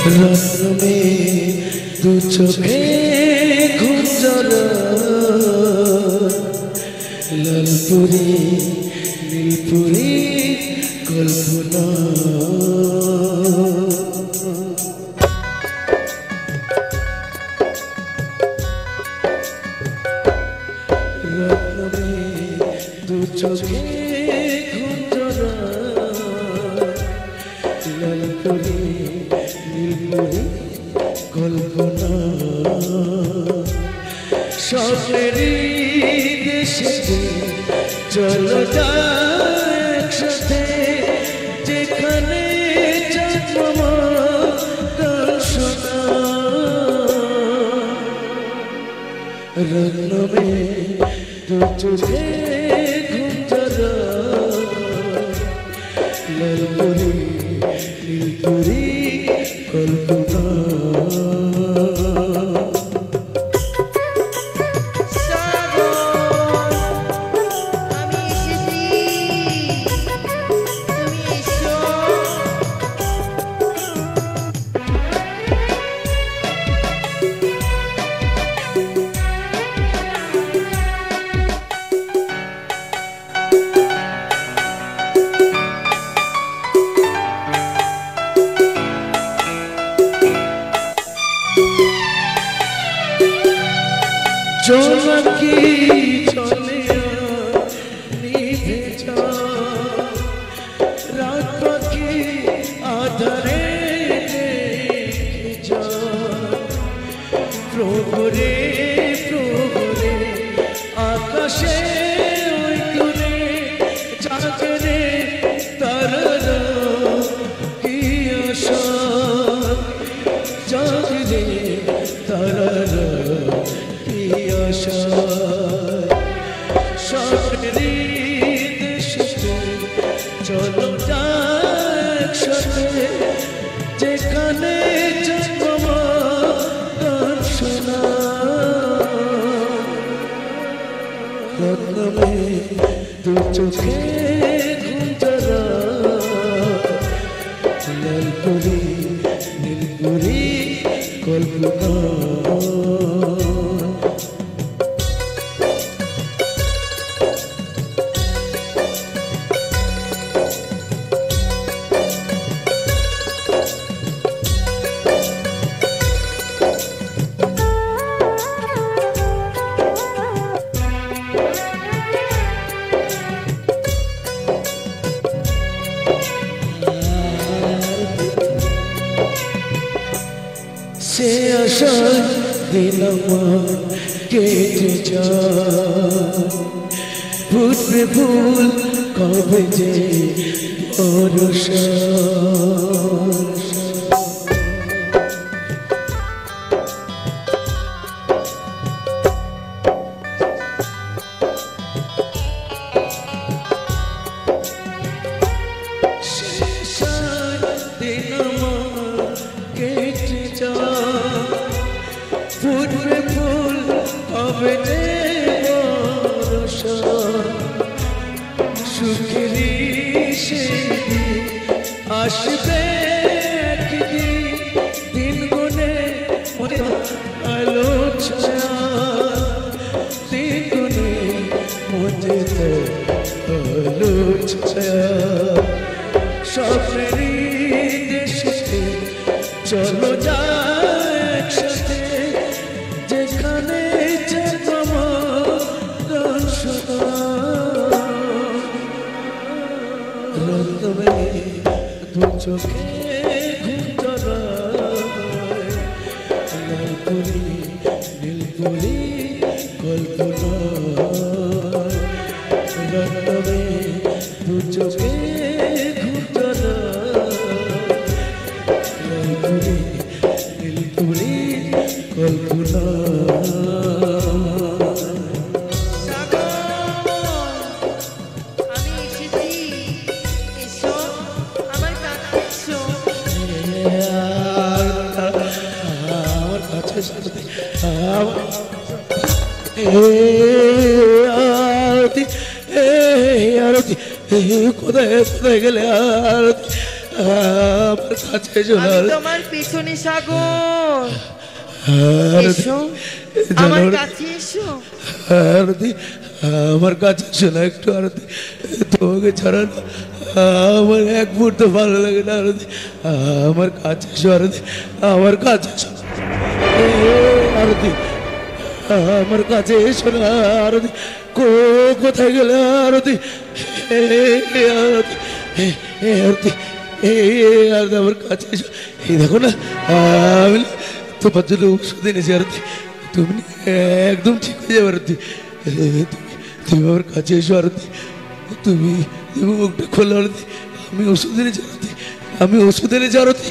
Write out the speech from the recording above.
रात में दो चोखे घुंजरा लालपुरी नीलपुरी कल्पना रात में दो चोखे घुंजरा लालपुरी নীলপুরি কল্পনা স্বপ্নেরই দেশে চলো যাই একসাথে যেখানে জন্ম গান শোনা রত্ন মে দু চোখে ঘুমজরা লালপুরি নীলপুরি কল্পনা জোনাকি চলে নিভে রাত পাখি আধারে প্রভুরে প্রভুরে আকাশে ওই দূরে জাগরে তারা কি আশা জাগরে তারা স্বপ্নেরই দেশে চলো যাই একসাথে যেখানে জন্ম গান শোনা রত্ন মে দু চোখে ঘুমজরা লালপুরি নীলপুরি কল্পনা সে আশা দিলাম কেটে যায় ফুটবে ফুল কবে যে ভরসা ফুটবে ফুল কবে যে বর্ষা সুখেরই সেদিন আসবে একদিন দিন গুনে আলো ছায়া দিন গুনে মনে আলো ছায়া স্বপ্নেরই দেশে চলো যাই একসাথে যেখানে জন্ম গান শোনা রত্ন মে দু চোখে ঘুমজরা লালপুরি নীলপুরি কল্পনা রত্ন মে দু চোখে ঘুমজরা লালপুরি নীলপুরি কল্পনা আরতি কোথায় কোথায় গেলে আরতি আমার কাছে এসো না আমি তোমার পিছনে সাগর, আরতি এসো জানো আমার আরতি, কাছে এসো। আরতি আমার কাছে এসো না একটু আরতি, তোমাকে ছাড়া না আমার এক মুহূর্ত ভালো লাগে না আরতি, আমার কাছে এসো আরতি, আমার কাছে এসো আরতি, আমার কাছে এসো না আরতি, কোথায় গেলে আরতি, আরতি আরতি আরতি আমার কাছে এসো, এই দেখো না আমি তোমার জন্য ওষুধ এনেছি আরতি, তুমি একদম ঠিক হয়ে যাবে আরতি, তুমি আমার কাছে এসো আরতি, তুমি তুমি মুখটা খোলো আরতি, আমি ওষুধ এনেছি আরতি, আমি ওষুধ এনেছি আরতি,